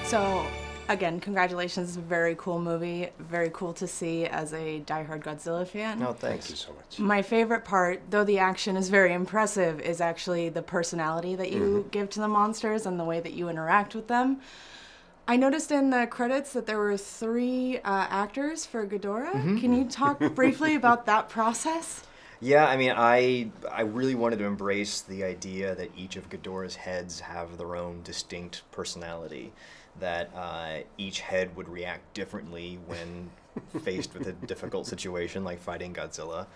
So, again, congratulations. It's a very cool movie. Very cool to see as a diehard Godzilla fan. No, thanks. Thank you so much. My favorite part, though the action is very impressive, is actually the personality that you give to the monsters and the way that you interact with them. I noticed in the credits that there were 3 actors for Ghidorah. Can you talk briefly about that process? Yeah, I mean, I really wanted to embrace the idea that each of Ghidorah's heads have their own distinct personality, that each head would react differently when faced with a difficult situation like fighting Godzilla.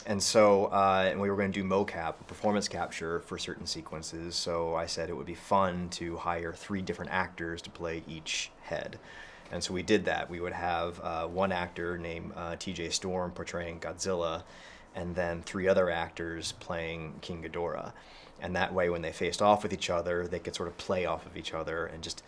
And so and we were going to do mocap, performance capture, for certain sequences, so I said it would be fun to hire 3 different actors to play each head. And so we did that. We would have one actor named TJ Storm portraying Godzilla, and then 3 other actors playing King Ghidorah. And that way, when they faced off with each other, they could sort of play off of each other and just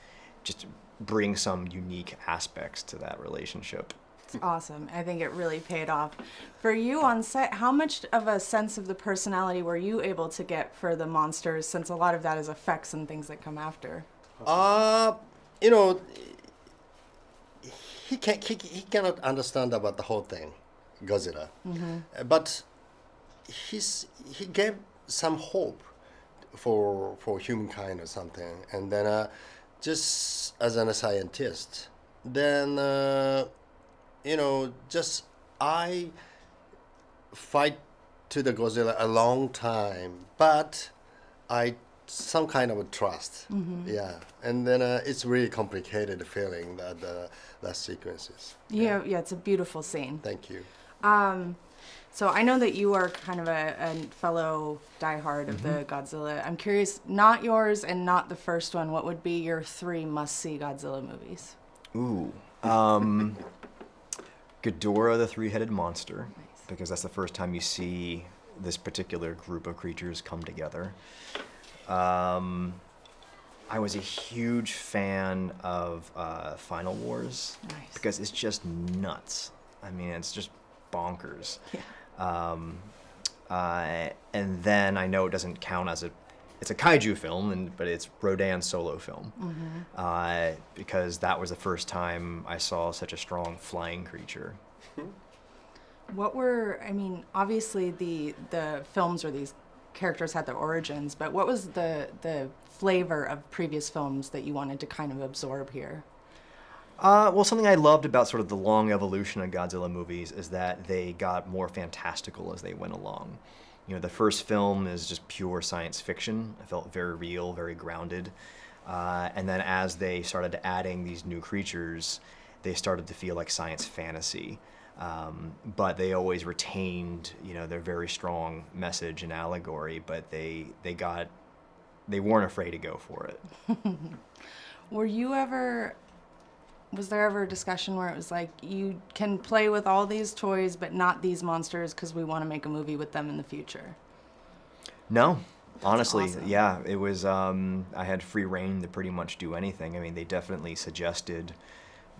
bring some unique aspects to that relationship. It's awesome. I think it really paid off. For you on set, how much of a sense of the personality were you able to get for the monsters, since a lot of that is effects and things that come after? You know, he cannot understand about the whole thing, Godzilla, but he gave some hope for humankind or something, and then just as a scientist, then you know, just I fight to the Godzilla a long time, but I some kind of a trust, yeah, and then it's really complicated feeling that that sequences. Yeah, it's a beautiful scene. Thank you. So I know that you are kind of a fellow diehard of the Godzilla. I'm curious, not yours and not the first one, what would be your 3 must-see Godzilla movies? Ooh. Ghidorah, the 3-headed monster, because that's the first time you see this particular group of creatures come together. I was a huge fan of Final Wars, because it's just nuts. I mean, it's just bonkers. Yeah. And then I know it doesn't count as it's a kaiju film, but it's Rodan's solo film, because that was the first time I saw such a strong flying creature. What were, I mean, obviously the films or these characters had their origins, but what was the flavor of previous films that you wanted to kind of absorb here? Well, something I loved about sort of the long evolution of Godzilla movies is that they got more fantastical as they went along. You know, the first film is just pure science fiction. It felt very real, very grounded. And then as they started adding these new creatures, they started to feel like science fantasy. But they always retained, you know, their very strong message and allegory, but they weren't afraid to go for it. Was there ever a discussion where it was like, you can play with all these toys, but not these monsters because we want to make a movie with them in the future? No, honestly, awesome. Yeah, it was, I had free reign to pretty much do anything. I mean, they definitely suggested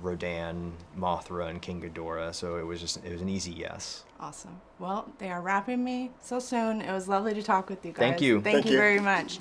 Rodan, Mothra, and King Ghidorah, so it was an easy yes. Awesome. Well, they are wrapping me so soon. It was lovely to talk with you guys. Thank you. Thank you very much.